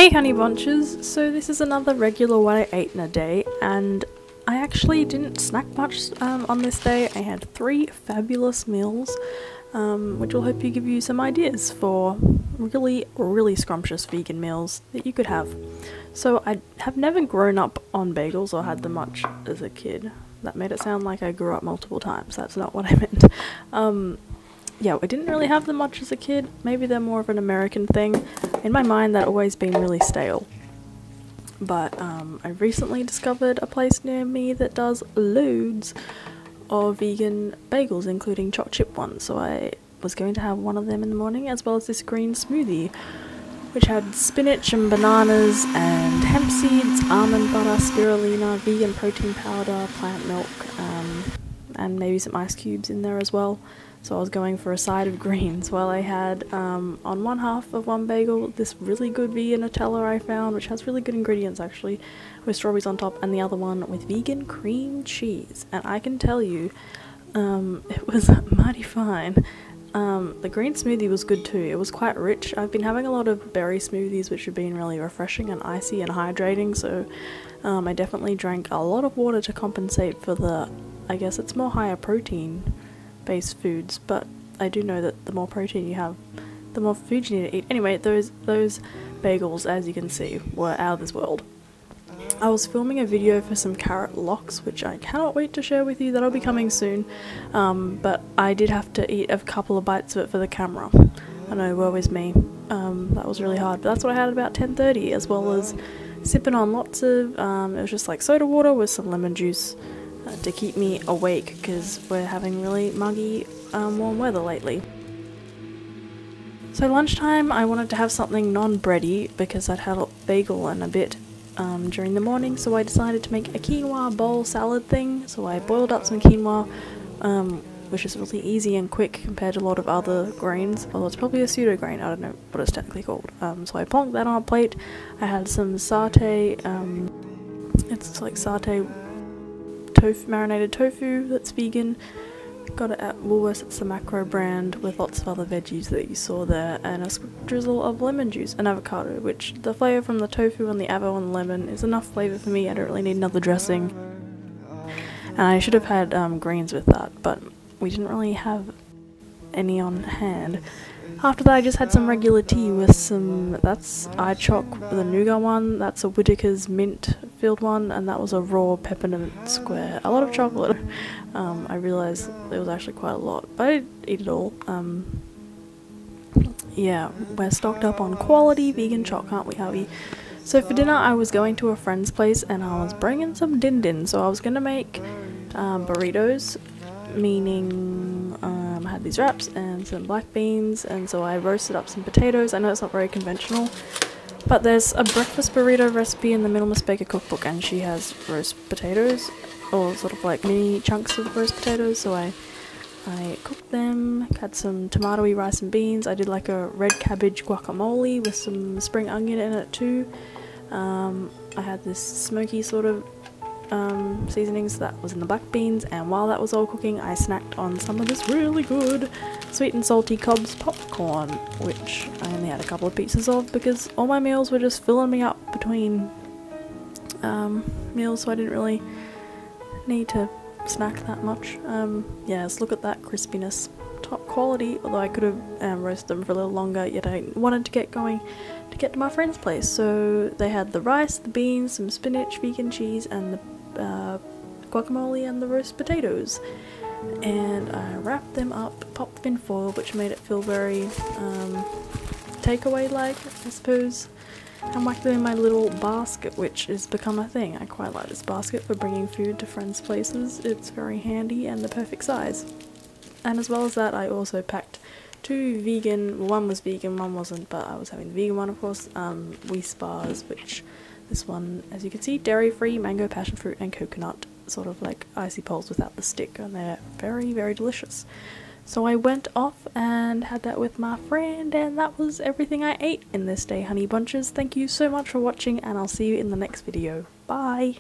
Hey honey bunches, so this is another regular what I ate in a day, and I actually didn't snack much on this day. I had 3 fabulous meals, which will hopefully give you some ideas for really scrumptious vegan meals that you could have. So I have never grown up on bagels or had them much as a kid. That made it sound like I grew up multiple times. That's not what I meant. Yeah, I didn't really have them much as a kid. Maybe they're more of an American thing. In my mind, that always been really stale. But I recently discovered a place near me that does loads of vegan bagels, including chocolate chip ones. So I was going to have one of them in the morning, as well as this green smoothie, which had spinach and bananas and hemp seeds, almond butter, spirulina, vegan protein powder, plant milk, and maybe some ice cubes in there as well. So I was going for a side of greens, while I had on one half of one bagel this really good vegan Nutella I found, which has really good ingredients actually, with strawberries on top, and the other one with vegan cream cheese. And I can tell you, it was mighty fine. The green smoothie was good too. It was quite rich. I've been having a lot of berry smoothies, which have been really refreshing and icy and hydrating, so I definitely drank a lot of water to compensate for the, I guess it's more higher protein based foods, but I do know that the more protein you have, the more food you need to eat. Anyway, those bagels, as you can see, were out of this world. I was filming a video for some carrot lox, which I cannot wait to share with you. That'll be coming soon, but I did have to eat a couple of bites of it for the camera. I know, woe is me. That was really hard, but that's what I had at about 10:30, as well as sipping on lots of, it was just like soda water with some lemon juice, to keep me awake, because we're having really muggy, warm weather lately. So lunchtime I wanted to have something non-bready, because I'd had a bagel and a bit during the morning, so I decided to make a quinoa bowl salad thing. So I boiled up some quinoa, which is really easy and quick compared to a lot of other grains. Well, it's probably a pseudo grain, I don't know what it's technically called. So I plonked that on a plate. I had some satay, it's like satay marinated tofu that's vegan. Got it at Woolworths. It's the Macro brand, with lots of other veggies that you saw there, and a drizzle of lemon juice and avocado, which the flavour from the tofu and the avo and the lemon is enough flavour for me. I don't really need another dressing. And I should have had greens with that, but we didn't really have any on hand. After that I just had some regular tea with some, that's iChoc, the nougat one, that's a Whittaker's mint filled one, and that was a raw peppermint square. A lot of chocolate. I realised it was actually quite a lot, but I didn't eat it all. Yeah, we're stocked up on quality vegan choc, aren't we, Harvey? So for dinner I was going to a friend's place, and I was bringing some din-din, so I was going to make burritos, meaning I had these wraps and some black beans, and so I roasted up some potatoes. I know it's not very conventional, but there's a breakfast burrito recipe in the Middle Miss Baker cookbook, and she has roast potatoes, or sort of like mini chunks of roast potatoes, so I cooked them, had some tomatoey rice and beans. I did like a red cabbage guacamole with some spring onion in it too. I had this smoky sort of seasonings that was in the black beans, and while that was all cooking I snacked on some of this really good sweet and salty Cobb's popcorn, which I only had a couple of pieces of because all my meals were just filling me up between meals, so I didn't really need to snack that much. Yes, look at that crispiness, top quality, although I could have roasted them for a little longer, yet I wanted to get going to get to my friend's place. So they had the rice, the beans, some spinach, vegan cheese, and the guacamole and the roast potatoes, and I wrapped them up, popped them in foil, which made it feel very takeaway like, I suppose, and whacked them in my little basket, which has become a thing. I quite like this basket for bringing food to friends' places. It's very handy and the perfect size. And as well as that, I also packed 2 vegan, one was vegan, one wasn't, but I was having the vegan one, of course, Wheat bars, which this one, as you can see, dairy-free, mango, passion fruit, and coconut, sort of like icy poles without the stick, and they're very, very delicious. So I went off and had that with my friend, and that was everything I ate in this day, honey bunches. Thank you so much for watching, and I'll see you in the next video. Bye!